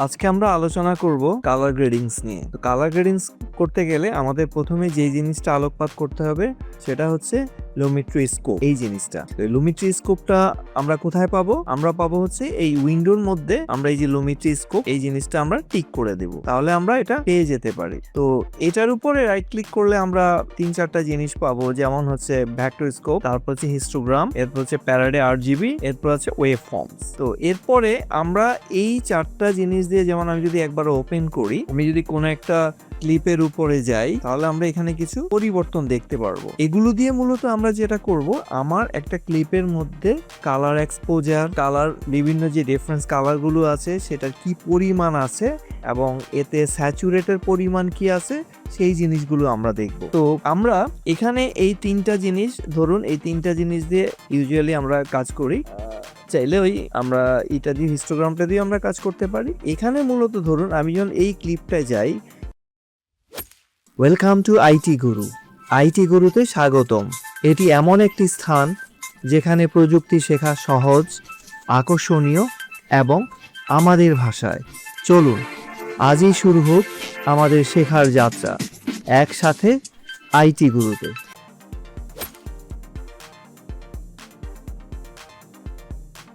আজকে আমরা আলোচনা করব কালার গ্রেডিংস নিয়ে। তো কালার গ্রেডিংস করতে গেলে আমাদের প্রথমে যে জিনিসটা আলোকপাত করতে হবে সেটা হচ্ছে লুমিট্রি স্কোপ। এই জিনিসটা, লুমিট্রি স্কোপটা আমরা কোথায় পাবো? আমরা পাবো হচ্ছে এই উইন্ডোর মধ্যে। আমরা এই যে লুমিট্রি স্কোপ, এই জিনিসটা আমরা টিক করে দেব, তাহলে আমরা এটা পেয়ে যেতে পারি। তো এটার উপরে রাইট ক্লিক করলে আমরা 3-4টা জিনিস পাবো, যেমন হচ্ছে ভেক্টর স্কোপ, তারপর হচ্ছে হিস্টোগ্রাম, এরপর হচ্ছে প্যারাডে আরজিবি, এরপর হচ্ছে ওয়েভ ফর্মস। তো এরপরে আমরা এই 4টা জিনিস দিয়ে, যেমন আমি যদি একবার ওপেন করি, আমি যদি কোনো একটা ক্লিপের উপরে যাই, তাহলে আমরা এখানে কিছু পরিবর্তন দেখতে পারবো। এগুলো দিয়ে মূলত আমরা যেটা করব, আমার একটা ক্লিপের মধ্যে কালার এক্সপোজার, কালার, বিভিন্ন যে রেফারেন্স কালার গুলো আছে সেটার কি পরিমাণ আছে এবং এতে স্যাচুরেটের পরিমাণ কি আছে, সেই জিনিসগুলো আমরা দেখব। তো আমরা এখানে এই 3টা জিনিস, ধরুন এই 3টা জিনিস দিয়ে ইউজুয়ালি আমরা কাজ করি। চাইলে ওই আমরা এটা দিয়ে, হিস্টোগ্রামটা দিয়ে আমরা কাজ করতে পারি। এখানে মূলত ধরুন আমি যখন এই ক্লিপটায় যাই, welcome to IT Guru. IT গুরুতে স্বাগতম। এটি এমন একটি স্থান যেখানে প্রযুক্তি শেখা সহজ, আকর্ষণীয় এবং আমাদের ভাষায়। চলুন আজই শুরু হোক আমাদের শেখার যাত্রা, একসাথে আইটি গুরুতে।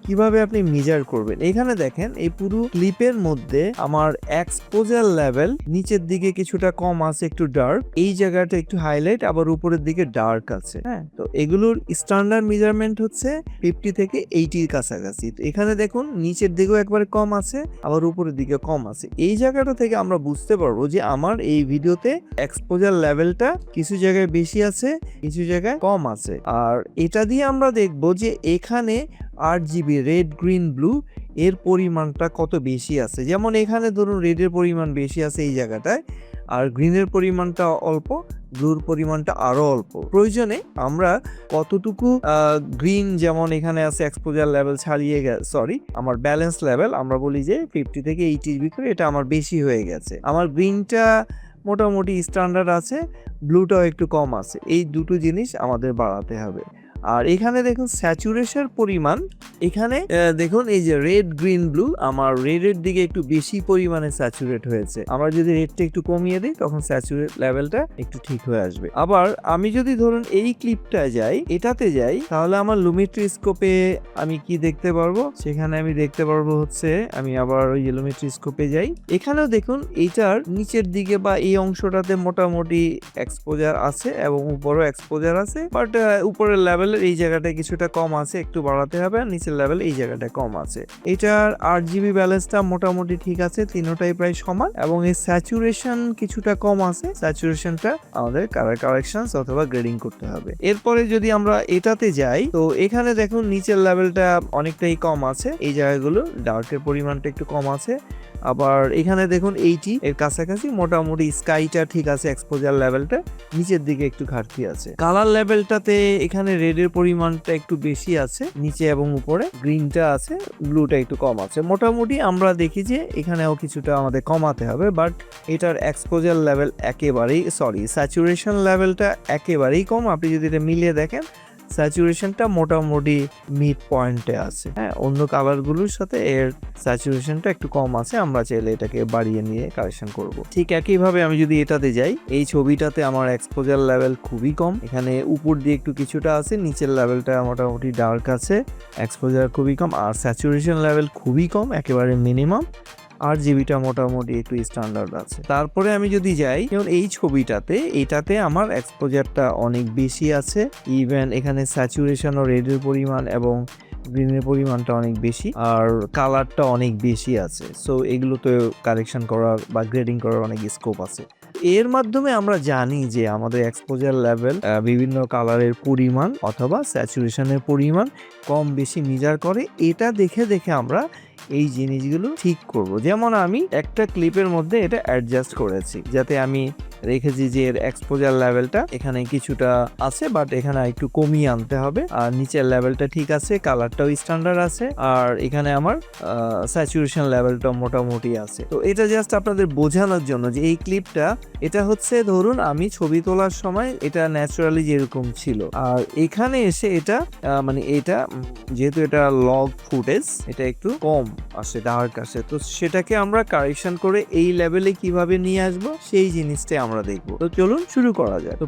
কিভাবে আপনি মেজার করবেন? এখানে দেখেন, এই পুরো ক্লিপের মধ্যে আমার এক্সপোজার লেভেল নিচের দিকে কিছুটা কম আছে, একটু ডার্ক, এই জায়গাটা একটু হাইলাইট, আবার উপরের দিকে ডার্ক আছে। হ্যাঁ, তো এগুলোর স্ট্যান্ডার্ড মেজারমেন্ট হচ্ছে 50 থেকে 80-র কাছাকাছি। তো এখানে দেখুন নিচের দিকেও একবারে কম আছে, আবার উপরের দিকে কম আছে। এই জায়গাটা থেকে আমরা বুঝতে পারবো যে আমার এই ভিডিওতে এক্সপোজার লেভেলটা কিছু জায়গায় বেশি আছে, কিছু জায়গায় কম আছে। আর এটা দিয়ে আমরা দেখবো যে এখানে RGB, রেড, গ্রিন, ব্লু, এর পরিমাণটা কত বেশি আছে। যেমন এখানে ধরুন রেডের পরিমাণ বেশি আছে এই জায়গাটায়, আর গ্রিনের পরিমাণটা অল্প, ব্লুর পরিমাণটা আরো অল্প। প্রয়োজনে আমরা কতটুকু গ্রিন, যেমন এখানে আছে এক্সপোজার লেভেল ছাড়িয়ে গেছে, সরি, আমার ব্যালেন্স লেভেল, আমরা বলি যে 50 থেকে 80-র ভিতরে, এটা আমার বেশি হয়ে গেছে। আমার গ্রিনটা মোটামুটি স্ট্যান্ডার্ড আছে, ব্লুটাও একটু কম আছে। এই দুটো জিনিস আমাদের বাড়াতে হবে। আর এখানে দেখুন স্যাচুরেশন পরিমাণ, এখানে দেখুন এই যে রেড, গ্রিন, ব্লু, আমার রেডের দিকে একটু বেশি পরিমাণে স্যাচুরেট হয়েছে। আমরা যদি রেডটা একটু কমিয়ে দিই, তখন স্যাচুরেট লেভেলটা একটু ঠিক হয়ে আসবে। আবার আমি যদি ধরুন এই ক্লিপটা যাই, এটাতে যাই, তাহলে আমার লুমিট্রি স্কোপে আমি কি দেখতে পারবো? সেখানে আমি দেখতে পারবো হচ্ছে, আমি আবার ওই লুমিট্রি স্কোপে যাই, এখানেও দেখুন এইটার নিচের দিকে বা এই অংশটাতে মোটামুটি এক্সপোজার আছে এবং উপরেও এক্সপোজার আছে, বাট উপরের লেভেল এই জায়গাটায় কিছুটা কম আছে, একটু বাড়াতে হবে। আর নিচের লেভেল এই জায়গাটায় কম আছে। এটার RGB ব্যালেন্সটা মোটামুটি ঠিক আছে, তিনটাই প্রায় সমান, এবং এই স্যাচুরেশন কিছুটা কম আছে। স্যাচুরেশনটা আমাদের কালার কারেকশন অথবা গ্রেডিং করতে হবে। এরপরে যদি আমরা এটাতে যাই, তো এখানে দেখুন নিচের লেভেলটা অনেকটাই কম আছে, এই জায়গাগুলো ডার্কের পরিমাণটা একটু কম আছে। আবার এখানে দেখুন 80 এর কাছাকাছি, মোটামুটি স্কাইটা ঠিক আছে, এক্সপোজার লেভেলটা নিচের দিকে একটু ঘাটতি আছে। কালার লেভেলটাতে এখানে রেডের পরিমাণটা একটু বেশি আছে নিচে এবং উপরে, গ্রিনটা আছে, ব্লুটা একটু কম আছে। মোটামুটি আমরা দেখি যে এখানেও কিছুটা আমাদের কমাতে হবে, বাট এটার এক্সপোজার লেভেল একেবারেই, সরি, স্যাচুরেশন লেভেলটা একেবারেই কম। আপনি যদি এটা মিলিয়ে দেখেন, স্যাচুরেশনটা মোটামুটি মিড পয়েন্টে আছে। হ্যাঁ, অন্য কালারগুলোর সাথে এর স্যাচুরেশনটা একটু কম আছে। আমরা চাইলে এটাকে বাড়িয়ে নিয়ে কারেকশন করব। ঠিক একইভাবে আমি যদি এটাতে যাই, এই ছবিটাতে আমার এক্সপোজার লেভেল খুবই কম, এখানে উপর দিয়ে একটু কিছুটা আছে, নিচের লেভেলটা মোটামুটি ডার্ক আছে, এক্সপোজার খুবই কম, আর স্যাচুরেশন লেভেল খুবই কম, একেবারে মিনিমাম। RGBটা মোটামুটি একটু স্ট্যান্ডার্ড আছে। তারপরে আমি যদি যাই, যেমন এই ছবিটাতে, এটাতে আমার এক্সপোজারটা অনেক বেশি আছে, ইভেন এখানে স্যাচুরেশন ও রেডের পরিমাণ এবং গ্রিনের পরিমাণটা অনেক বেশি, আর কালারটা অনেক বেশি আছে। সো এগুলোতে কারেকশন করার বা গ্রেডিং করার অনেক স্কোপ আছে। এর মাধ্যমে আমরা জানি যে আমাদের এক্সপোজার লেভেল, বিভিন্ন কালারের পরিমাণ অথবা স্যাচুরেশনের পরিমাণ কম বেশি মেজার করে। এটা দেখে দেখে আমরা এই জিনিসগুলো ঠিক করব। যেমন আমি একটা ক্লিপের মধ্যে এটা অ্যাডজাস্ট করেছি, যাতে আমি রেখেছি যে এর এক্সপোজার লেভেলটা এখানে কিছুটা আছে, বাট এখানে একটু কমিয়ে আনতে হবে। আর নিচের লেভেলটা ঠিক আছে, কালারটাও স্ট্যান্ডার্ড আছে, আর এখানে আমার স্যাচুরেশন লেভেলটা মোটামুটি আছে। তো এটা জাস্ট আপনাদের বোঝানোর জন্য যে এই ক্লিপটা, এটা হচ্ছে ধরুন আমি ছবি তোলার সময় এটা ন্যাচারালি যেরকম ছিল, আর এখানে এসে এটা মানে এটা যেহেতু এটা লগ ফুটেজ, এটা একটু কম আসে, ডার্ক আসে, তো সেটাকে আমরা কারেকশন করে এই লেভেলে কিভাবে নিয়ে আসবো সেই জিনিসটাই আমরা দেখবো। তো চলুন শুরু করা যায়। তো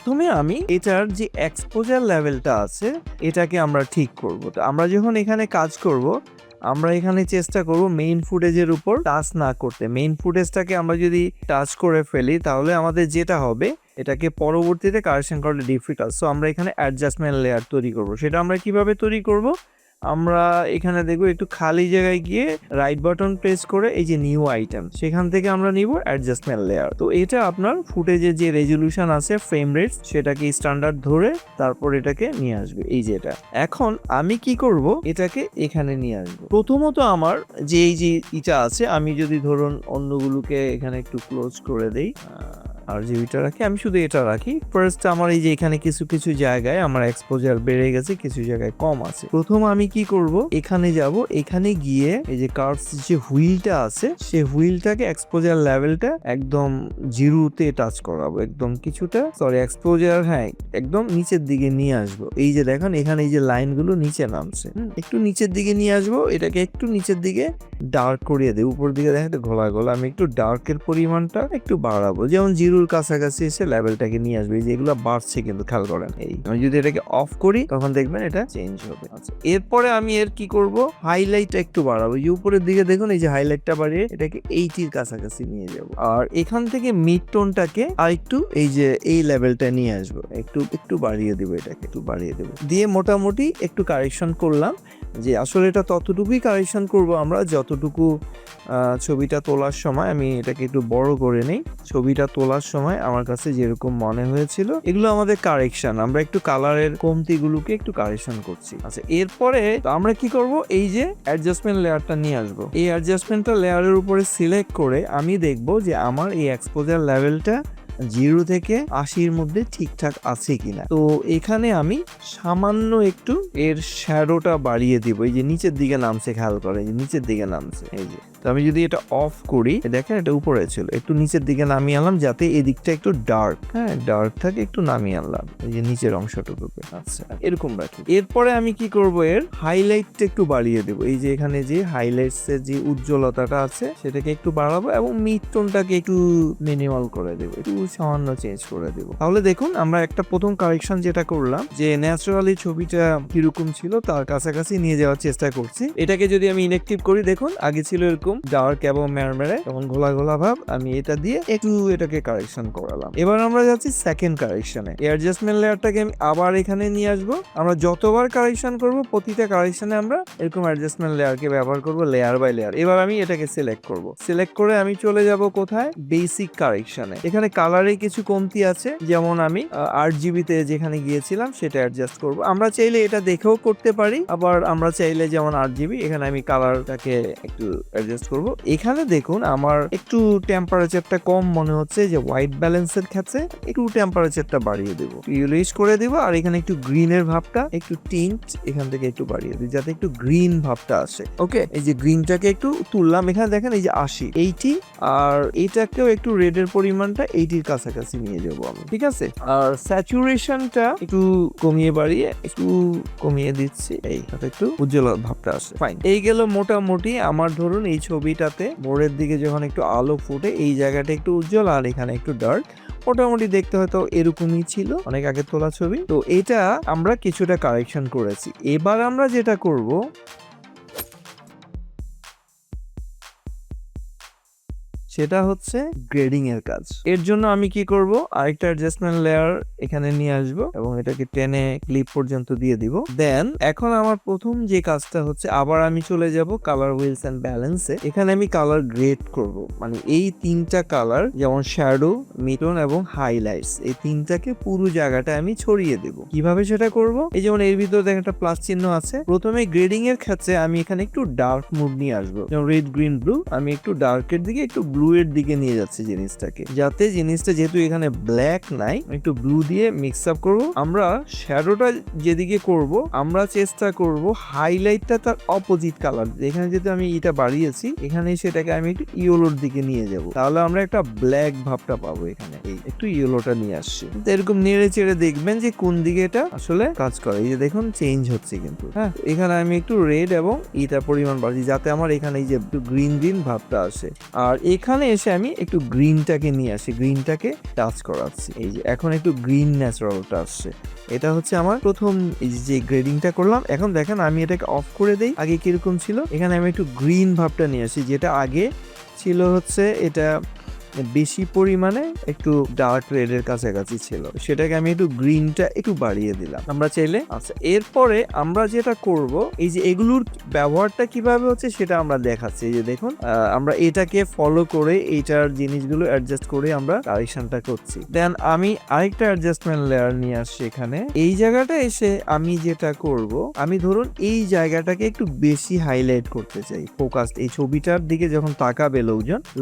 প্রথমে আমি এটার যে এক্সপোজার লেভেলটা আছে এটাকে আমরা ঠিক করব। তো আমরা যখন এখানে কাজ করব, আমরা এখানে চেষ্টা করব মেইন ফুটেজের উপর টাচ না করতে। মেইন ফুটেজটাকে আমরা যদি টাচ করে ফেলি তাহলে আমাদের যেটা হবে, এটাকে পরবর্তীতে কারেকশন করা ডিফিকাল্ট। সো আমরা এখানে অ্যাডজাস্টমেন্ট লেয়ার তৈরি করব। সেটা আমরা কিভাবে তৈরি করব, আমরা এখানে দেখবো একটু খালি জায়গায় গিয়ে রাইট বাটন প্রেস করে এই যে নিউ আইটেম, সেখান থেকে আমরা নিব অ্যাডজাস্টমেন্ট লেয়ার। তো এটা আপনার ফুটেজের যে রেজলিউশন আছে, ফ্রেম রেট, সেটাকে স্ট্যান্ডার্ড ধরে তারপর এটাকে নিয়ে আসবে। এই যে এটা, এখন আমি কি করব, এটাকে এখানে নিয়ে আসবো। প্রথমত আমার যে এই যে এটা আছে, আমি যদি ধরুন অন্যগুলোকে এখানে একটু ক্লোজ করে দেই আর যে এটা রাখি, আমি শুধু এটা রাখি। ফার্স্ট আমার এই যে এখানে কিছু কিছু জায়গায় আমার এক্সপোজার বেড়ে গেছে, কিছু জায়গায় কম আছে। প্রথম আমি কি করব, এখানে যাব, এখানে গিয়ে এই যে কার্ভস যে হুইলটা আছে, সেই হুইলটাকে এক্সপোজার লেভেলটা একদম জিরোতে টাচ করাবো, একদম কিছুটা এক্সপোজার, হ্যাঁ, একদম নিচের দিকে নিয়ে আসবো। এই যে দেখেন এখানে এই যে লাইনগুলো নিচে নামছে, একটু নিচের দিকে নিয়ে আসবো, এটাকে একটু নিচের দিকে ডার্ক করিয়ে দেবো। উপর দিকে দেখেন ঘোলা ঘোলা, আমি একটু ডার্কের পরিমাণটা একটু বাড়াবো, যেমন জিরোর কাছাকাছি এসে লেভেলটাকে নিয়ে আসবে। এই যে এগুলো বাড়ছে কিন্তু, খেয়াল করেন। এই আমি যদি এটাকে অফ করি তখন দেখবেন এটা চেঞ্জ হবে। আচ্ছা, এরপরে আমি এর কি করব, হাইলাইটটা একটু বাড়াবো। এই উপরের দিকে দেখুন, এই যে হাইলাইটটা বাড়িয়ে এটাকে 80 কাছাকাছি নিয়ে যাব। আর এখান থেকে মিড টোনটাকে আর একটু এই যে এই লেভেলটা নিয়ে আসবো, একটু একটু বাড়িয়ে দেবো, এটাকে একটু বাড়িয়ে দেবো দিয়ে মোটামুটি একটু কারেকশন করলাম। যে আসলে এটা ততটুকুই কারেকশন করব আমরা যতটুকু ছবিটা তোলার সময়, আমি এটাকে একটু বড় করে নেই, ছবিটা তোলার সময় আমার কাছে যেরকম মনে হয়েছিল। এগুলো আমাদের কারেকশন, আমরা একটু কালারের কমতিগুলোকে একটু কারেকশন করছি। আচ্ছা, এরপরে আমরা কি করব, এই যে অ্যাডজাস্টমেন্ট লেয়ারটা নিয়ে আসবো। এই অ্যাডজাস্টমেন্টটা লেয়ারের উপরে সিলেক্ট করে আমি দেখব যে আমার এই এক্সপোজার লেভেলটা 0 থেকে 80-র মধ্যে ঠিকঠাক আছে কিনা। তো এখানে আমি সামান্য একটু এর শ্যাডোটা বাড়িয়ে দিব। এই যে নিচের দিকে নামছে, খেয়াল করে, এই যে নিচের দিকে নামছে। এই যে, তো আমি যদি এটা অফ করি, দেখেন এটা উপরে ছিল, একটু নিচের দিকে নামিয়ে আনলাম যাতে এদিকটা একটু ডার্ক, হ্যাঁ ডার্ক থাকে, একটু নামিয়ে আনলাম এই যে নিচের অংশটুকুকে। আচ্ছা, এরকম রাখি। এরপরে আমি কি করব, এর হাইলাইটটা একটু বাড়িয়ে দেবো। এই যে এখানে যে হাইলাইটস এর যে উজ্জ্বলতাটা আছে সেটাকে একটু বাড়াবো এবং মিড টোনটাকে একটু মিনিমাল করে দেবো, একটু সামান্য চেঞ্জ করে দেবো। তাহলে দেখুন আমরা একটা প্রথম কারেকশন যেটা করলাম, যে ন্যাচারালি ছবিটা কিরকম ছিল তার কাছাকাছি নিয়ে যাওয়ার চেষ্টা করছি। এটাকে যদি আমি ইনঅ্যাক্টিভ করি, দেখুন আগে ছিল এরকম ডার্ক এবং মেরমেরে এবং ঘোলা ঘোলা ভাব, আমি এটা দিয়ে একটু এটাকে কারেকশন করালাম। এবার আমরা যাচ্ছি সেকেন্ড কারেকশনে। অ্যাডজাস্টমেন্ট লেয়ারটাকে আমি আবার এখানে নিয়ে আসবো। আমরা যতবার কারেকশন করব, প্রতিটা কারেকশনে আমরা এরকম অ্যাডজাস্টমেন্ট লেয়ারকে ব্যবহার করব, লেয়ার বাই লেয়ার। এবার আমি এটাকে সিলেক্ট করব, সিলেক্ট করে আমি চলে যাব কোথায়, বেসিক কারেকশনে। এখানে কালারে কিছু কমতি আছে, যেমন আমি 8GB তে যেখানে গিয়েছিলাম সেটা অ্যাডজাস্ট করব। আমরা চাইলে এটা দেখেও করতে পারি, আবার আমরা চাইলে যেমন 8GB, এখানে আমি কালারটাকে একটু অ্যাডজাস্ট করব। এখানে দেখুন আমার একটু টেম্পারেচারটা কম মনে হচ্ছে, যে হোয়াইট ব্যালেন্সের ক্ষেত্রে একটু টেম্পারেচারটা বাড়িয়ে দেবো, ইউলিশ করে দেবো। আর এখানে একটু গ্রিনের ভাবটা একটু টিন্ট এখান থেকে একটু বাড়িয়ে দিই, যাতে একটু গ্রিন ভাবটা আসে। ওকে, এই যে গ্রিনটাকে একটু তুললাম, এখানে দেখেন এই যে 80, আর এটাকেও একটু রেডের পরিমাণটা 80-র কাছাকাছি নিয়ে যাবো আমি, ঠিক আছে। আর স্যাচুরেশনটা একটু কমিয়ে বাড়িয়ে একটু কমিয়ে দিচ্ছি, এই একটু উজ্জ্বল ভাবটা আসে। ফাইন, এই গেল মোটামুটি আমার। ধরুন এই ছবিটাতে মোড়ের দিকে যখন একটু আলো ফুটে, এই জায়গাটা একটু উজ্জ্বল আর এখানে একটু ডার্ক, মোটামুটি দেখতে হয়তো এরকমই ছিল, অনেক আগে তোলা ছবি। তো এটা আমরা কিছুটা কারেকশন করেছি। এবার আমরা যেটা করব, সেটা হচ্ছে গ্রেডিং এর কাজ। এর জন্য আমি কি করব, আরেকটা অ্যাডজাস্টমেন্ট লেয়ার এখানে নিয়ে আসব এবং এটাকে টেনে ক্লিপ পর্যন্ত দিয়ে দিব। দেন এখন আমার প্রথম যে কাজটা হচ্ছে, আবার আমি চলে যাব কালার হুইলস এন্ড ব্যালেন্সে। এখানে আমি কালার গ্রেড করব, মানে এই তিনটা কালার, যেমন শ্যাডো, মিডটোন এবং হাইলাইটস, এই তিনটাকে পুরো জায়গাটা আমি ছড়িয়ে দেব। কিভাবে সেটা করব, এই যেমন এর ভিতরে দেখেন একটা প্লাস চিহ্ন আছে। প্রথমে গ্রেডিং এর ক্ষেত্রে আমি এখানে একটু ডার্ক মুড নিয়ে আসবো, যেমন রেড, গ্রিন, ব্লু। আমি একটু ডার্কের দিকে একটু ব্লু ব্লু এর দিকে নিয়ে যাচ্ছি জিনিসটাকে, যাতে জিনিসটা যেহেতু এখানে ব্ল্যাক নাই একটু ব্লু দিয়ে মিক্স আপ করবো। আমরা শ্যাডোটা যেদিকে করব আমরা চেষ্টা করব হাইলাইটটা তার অপোজিট কালার, এখানে যেহেতু আমি এটা বাড়িয়েছি এখানে সেটাকে আমি একটু ইয়েলোর দিকে নিয়ে যাব, তাহলে আমরা একটা ব্ল্যাক ভাবটা পাবো। এখানে এই একটু ইয়েলোটা নিয়ে আসছি, এরকম নেড়ে চেড়ে দেখবেন যে কোন দিকে এটা আসলে কাজ করে। এই যে দেখুন চেঞ্জ হচ্ছে কিন্তু। হ্যাঁ, এখানে আমি একটু রেড এবং ইটার পরিমাণ বাড়ছি যাতে আমার এখানে এই যে একটু গ্রিন গ্রিন ভাবটা আসে। আর এখানে এসে আমি একটু গ্রিনটাকে নিয়ে আসি, গ্রিনটাকে টাচ করাচ্ছি। এই যে এখন একটু গ্রিন ন্যাচারালটা আসছে। এটা হচ্ছে আমার প্রথম এই যে গ্রেডিংটা করলাম। এখন দেখেন আমি এটাকে অফ করে দেই, আগে কিরকম ছিল। এখানে আমি একটু গ্রিন ভাবটা নিয়ে আসি, যেটা আগে ছিল হচ্ছে এটা বেশি পরিমাণে একটু ডার্ক রেড এর কাছাকাছি ছিল, সেটাকে আমি একটু গ্রিনটা একটু বাড়িয়ে দিলাম আমরা চাইলে। আচ্ছা, এরপরে আমরা যেটা করব এই যে এগুলোর ব্যবহারটা কিভাবে হচ্ছে সেটা আমরা দেখাচ্ছি। এই যে দেখুন আমরা এটাকে ফলো করে এইটার জিনিসগুলো অ্যাডজাস্ট করে আমরা কারেকশনটা করছি। দেন আমি আরেকটা অ্যাডজাস্টমেন্ট লেয়ার নিয়ে আসছি এখানে। এই জায়গাটা এসে আমি যেটা করব, আমি ধরুন এই জায়গাটাকে একটু বেশি হাইলাইট করতে চাই, ফোকাস এই ছবিটার দিকে যখন তাকাবে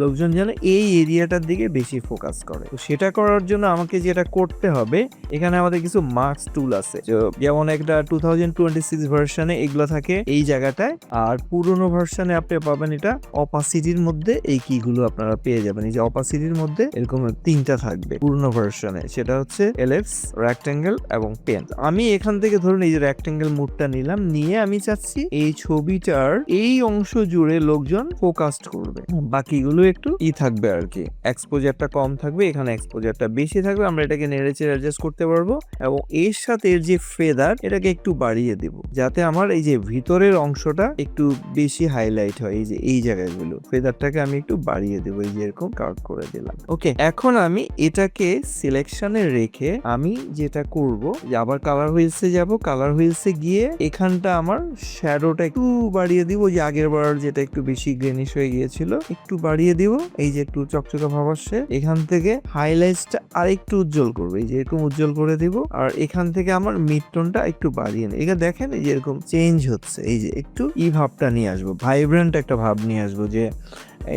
লোকজন যেন এই এরিয়াটার দিকে বেশি ফোকাস করে। তো সেটা করার জন্য আমাকে যেটা করতে হবে, এখানে আমাদের কিছু মার্কস টুল আছে, যেমন একটা 2026 ভার্সনে এগুলো থাকে এই জায়গাটায়, আর পুরোনো ভার্সনে আপনি পাবেন এটা অপাসিটির মধ্যে এই কিগুলো আপনারা পেয়ে যাবেন। এই যে অপাসিটির মধ্যে এরকম তিনটা থাকবে পুরোনো ভার্সনে, সেটা হচ্ছে এলিপস, রেক্টেঙ্গেল এবং পেন। আমি এখান থেকে ধরুন এই যে রেক্টেঙ্গেল মুডটা নিলাম, নিয়ে আমি চাচ্ছি এই ছবিটার এই অংশ জুড়ে লোকজন ফোকাসড করবে, বাকিগুলো একটু থাকবে আর কি, এক্সপোজারটা কম থাকবে, এখানে এক্সপোজারটা বেশি থাকবে। আমরা এটাকে নেড়েচেড়ে অ্যাডজাস্ট করতে পারবো এবং এর সাথে এর যে ফেদার এটাকে একটু বাড়িয়ে দিব, যাতে আমার এই যে ভিতরের অংশটা একটু বেশি হাইলাইট হয়। এই যে এই জায়গাগুলো ফেদারটাকে আমি একটু বাড়িয়ে দেবো, এই যে এরকম কার্ভ করে দিলাম। ওকে, এখন আমি এটাকে সিলেকশনে রেখে আমি যেটা করব যে আবার কালার হুইলসে যাব, কালার হুইলসে গিয়ে এখানটা আমার শ্যাডোটা একটু বাড়িয়ে দিব, যে আগের বার যেটা একটু বেশি গ্রেনিশ হয়ে গিয়েছিল একটু বাড়িয়ে দিব, এই যে একটু চকচকে ভাব আসছে। এখান থেকে হাইলাইটসটা আরেকটু উজ্জ্বল করবে, এই যে এরকম উজ্জ্বল করে দিব। আর এখান থেকে আমার মিড টোনটা একটু বাড়িয়ে নেই, এটা দেখেন এই যে এরকম চেঞ্জ হচ্ছে। এই যে একটু ভাবটা নিয়ে আসবো, ভাইব্রেন্ট একটা ভাব নিয়ে আসবো, যে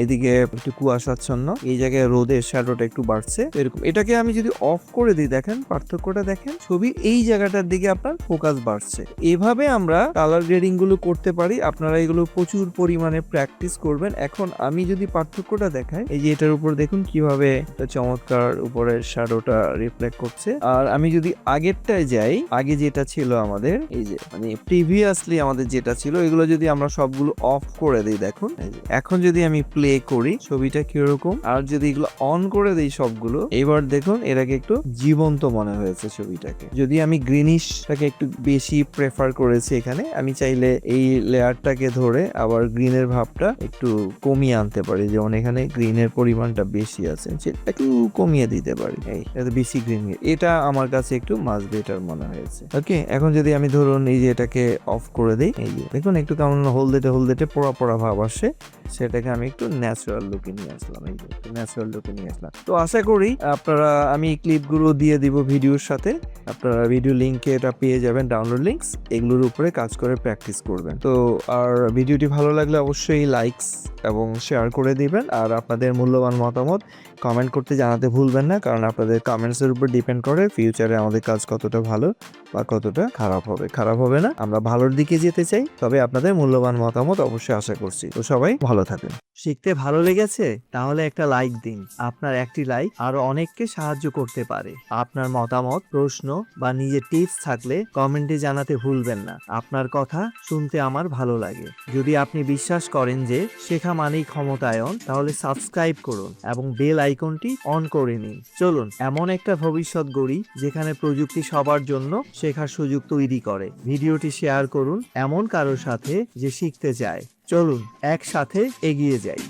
এইদিকে একটু কুয়াশাচ্ছন্ন, এই জায়গায় রোদের শ্যাডোটা একটু বাড়ছে এরকম। এটাকে আমি যদি অফ করে দিই, দেখেন পার্থক্যটা দেখেন, ছবির এই জায়গাটার দিকে আপনার ফোকাস বাড়ছে। এভাবে আমরা কালার গ্রেডিং গুলো করতে পারি, আপনারা এগুলো প্রচুর পরিমাণে প্র্যাকটিস করবেন। এখন আমি যদি পার্থক্যটা দেখাই, এই যে এটার উপর দেখুন কিভাবে চমৎকার উপরের শ্যাডোটা রিফ্লেক্ট করছে। আর আমি যদি আগেরটায় যাই, আগে যেটা ছিল আমাদের এই যে মানে প্রিভিয়াসলি আমাদের যেটা ছিল, এগুলো যদি আমরা সবগুলো অফ করে দিই, দেখুন এখন যদি আমি প্লে করি ছবিটা কিরকম, আর যদি এগুলো অন করে দিই সবগুলো, এবার দেখুন এটাকে একটু জীবন্ত মনে হয়েছে ছবিটাকে। যদি আমি গ্রিনিশটাকে একটু বেশি প্রেফার করেছি এখানে, আমি চাইলে এই লেয়ারটাকে ধরে আবার গ্রিনের ভাবটা একটু কমিয়ে আনতে পারি, যেমন এখানে গ্রিনের পরিমাণটা বেশি আছে সেটা একটু কমিয়ে দিতে পারি, এই বেশি গ্রিন, এটা আমার কাছে একটু মাছ বেটার মনে হয়েছে। ওকে, এখন যদি আমি ধরুন এই যে এটাকে অফ করে দিই, এই যে দেখুন একটু কেমন হলদেটে পোড়া পোড়া ভাব আসে, সেটাকে আমি একটু ন্যাচারাল লুকে নিয়ে আসলাম। এই যে ন্যাচারাল লুকে নিয়ে আসলাম। তো আশা করি আপনারা, আমি ক্লিপগুলো দিয়ে দিব ভিডিওর সাথে, আপনারা ভিডিও লিঙ্কে এটা পেয়ে যাবেন, ডাউনলোড লিঙ্কস, এগুলোর উপরে কাজ করে প্র্যাকটিস করবেন। তো আর ভিডিওটি ভালো লাগলে অবশ্যই লাইকস এবং শেয়ার করে দিবেন, আর আপনাদের মূল্যবান মতামত কমেন্ট করতে জানাতে ভুলবেন না, কারণ আপনাদের কমেন্টসের উপর ডিপেন্ড করে ফিউচারে আমাদের কাজ কতটা ভালো বা কতটা খারাপ হবে। খারাপ হবে না, আমরা ভালোর দিকে যেতে চাই, তবে আপনাদের মূল্যবান মতামত অবশ্যই আশা করছি। তো সবাই ভালো থাকেন। শিখতে ভালো লেগেছে? তাহলে একটা লাইক দিন। আপনার একটি লাইক আরো অনেককে সাহায্য করতে পারে। আপনার মতামত, প্রশ্ন বা নিজের টিপস থাকলে কমেন্টে জানাতে ভুলবেন না। আপনার কথা শুনতে আমার ভালো লাগে। যদি আপনি বিশ্বাস করেন যে শেখা মানেই ক্ষমতায়ন, তাহলে সাবস্ক্রাইব করুন এবং বেল আইকনটি অন করে নিন। চলুন এমন একটা ভবিষ্যৎ গড়ি যেখানে প্রযুক্তি সবার জন্য শেখার সুযোগ তৈরি করে। ভিডিওটি শেয়ার করুন এমন কারোর সাথে যে শিখতে চায়। চলুন একসাথে এগিয়ে যাই।